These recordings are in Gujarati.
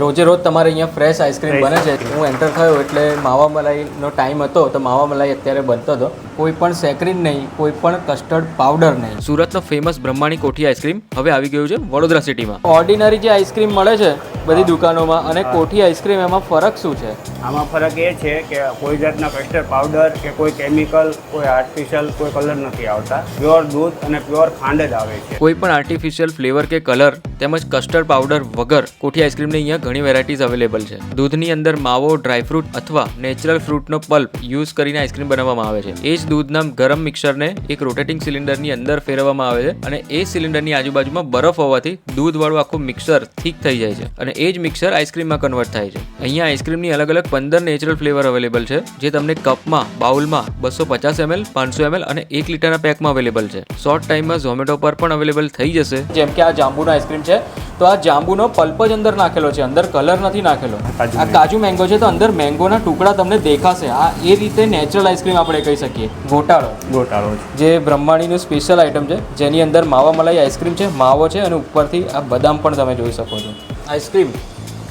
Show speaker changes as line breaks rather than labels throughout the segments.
રોજે રોજ તમારે અહીંયા ફ્રેશ આઈસ્ક્રીમ બને છે. હું એન્ટર થયો એટલે માવા મલાઈનો ટાઈમ હતો તો માવા મલાઈ અત્યારે બનતો હતો. કોઈ પણ સેક્રીન નહીં, કોઈ પણ કસ્ટર્ડ પાવડર નહીં. સુરતનો ફેમસ બ્રહ્માણી કોઠી આઈસ્ક્રીમ હવે આવી ગયું છે વડોદરા સિટીમાં. ઓર્ડિનરી જે આઈસ્ક્રીમ મળે છે બધી દુકાનોમાં અને કોઠી આઈસ્ક્રીમ એમાં ફરક શું છે?
આમાં ફરક એ છે કે કોઈ જાતના કસ્ટર્ડ પાવડર કે કોઈ કેમિકલ, કોઈ આર્ટિફિશિયલ કોઈ કલર નથી આવતા. પ્યોર દૂધ અને પ્યોર ખાંડ જ આવે છે.
કોઈ પણ આર્ટિફિશિયલ ફ્લેવર કે કલર તેમજ કસ્ટર્ડ પાવડર વગર કોઠી આઈસ્ક્રીમની અહીંયા ઘણી વેરાયટીઝ અવેલેબલ છે. દૂધની અંદર માવો, ડ્રાયફ્રૂટ અથવા નેચરલ ફ્રૂટનો પલ્પ યુઝ કરીને આઈસ્ક્રીમ બનાવવામાં આવે છે. એ જ દૂધના ગરમ મિક્સરને એક રોટેટિંગ સિલિન્ડરની અંદર ફેરવવામાં આવે છે અને એ સિલિન્ડરની આજુબાજુમાં બરફ હોવાથી દૂધવાળું આખું મિક્સર થીક થઈ જાય છે અને એ જ મિક્સર આઈસ્ક્રીમમાં કન્વર્ટ થાય છે. અહીંયા આઈસ્ક્રીમની અલગ અલગ 15 નેચરલ ફ્લેવર અવેલેબલ છે જે તમને કપમાં, બાઉલમાં 250 ml, 500 ml અને 1 લીટરના પેકમાં અવેલેબલ છે. શોર્ટ ટાઈમમાં ઝોમેટો પર પણ અવેલેબલ થઈ જશે. જેમ કે આ જાંબુનો આઈસ્ક્રીમ છે તો આ જાંબુનો પલ્પ જ અંદર નાખેલો છે, અંદર કલર નથી નાખેલો. આ કાજુ મેંગો છે તો અંદર મેંગોના ટુકડા તમને દેખાશે. આ એ રીતે નેચરલ આઈસ્ક્રીમ આપણે કહી શકીએ. ગોટાળો જે બ્રહ્માણીનું સ્પેશિયલ આઈટમ છે જેની અંદર માવા મલાઈ આઈસ્ક્રીમ છે, માવો છે અને ઉપરથી આ બદામ પણ તમે જોઈ શકો છો. આઈસ્ક્રીમ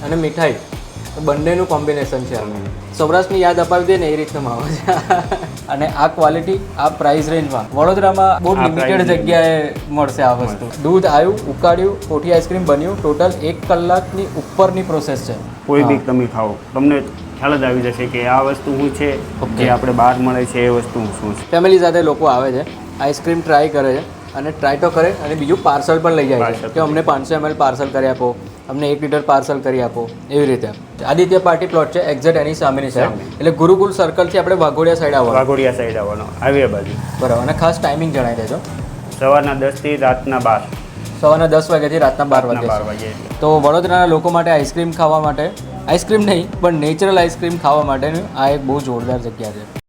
અને મીઠાઈ બંનેનું કોમ્બિનેશન છે. સૌરાષ્ટ્રની યાદ અપાવી દે ને એ રીતનો માવો છે. અને આ ક્વોલિટી આ પ્રાઇસ રેન્જમાં વડોદરામાં બહુ લિમિટેડ જગ્યાએ મળશે આ વસ્તુ. દૂધ આવ્યું, ઉકાળ્યું, કોઠી આઈસ્ક્રીમ બન્યું. ટોટલ 1 કલાકની ઉપરની પ્રોસેસ છે.
કોઈ બી તમે ખાઓ તમને ખ્યાલ જ આવી જશે કે આ વસ્તુ શું છે, જે આપણે બહાર મળે છે એ વસ્તુ શું છે.
ફેમિલી સાથે લોકો આવે છે, આઈસ્ક્રીમ ટ્રાય કરે છે અને ટ્રાય તો કરે અને બીજું પાર્સલ પણ લઈ જાય છે કે અમને 500 ml પાર્સલ કરી આપો, અમને 1 લીટર પાર્સલ કરી આપો, એવી રીતે. આદિત્ય પાર્ટી પ્લોટ છે એક્ઝેક્ટ એની સામેની સાઈડ, એટલે ગુરુકુલ સર્કલથી આપણે વાઘોડિયા સાઈડ
આવવાનો હાઈવે બાજુ.
બરાબર. અને ખાસ ટાઈમિંગ જણાવી દેજો.
સવારના 10 થી રાતના 12.
સવારના 10 વાગ્યાથી રાતના 12 વાગે. તો વડોદરાના લોકો માટે આઈસ્ક્રીમ ખાવા માટે, આઈસ્ક્રીમ નહીં પણ નેચરલ આઈસ્ક્રીમ ખાવા માટેની આ એક બહુ જોરદાર જગ્યા છે.